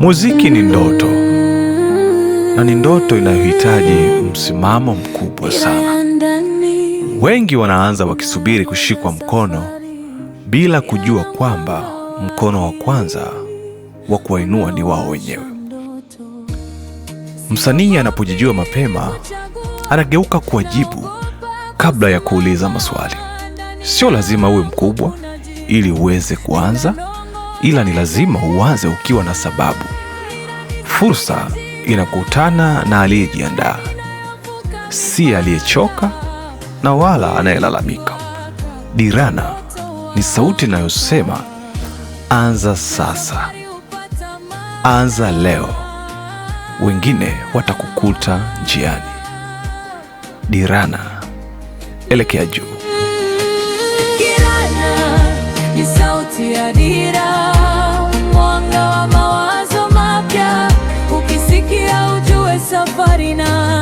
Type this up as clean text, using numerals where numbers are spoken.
Muziki ni ndoto, na ni ndoto inayohitaji msimamo mkubwa sana. Wengi wanaanza wakisubiri kushikwa mkono bila kujua kwamba mkono wa kwanza wa kuwainua ni wao wenyewe. Msanii anapojijua mapema, anageuka kuwa jibu kabla ya kuuliza maswali. Sio lazima uwe mkubwa ili uweze kuanza, ila ni lazima uanze ukiwa na sababu. Fursa inakutana na aliyejiandaa, si aliyechoka na wala anayelalamika. Dirana ni sauti inayosema anza sasa, anza leo, wengine watakukuta njiani. Dirana, elekea juu. Dirana ni sauti ya dira, mwanga wa mawazo mapya. Ukisikia ujue safari na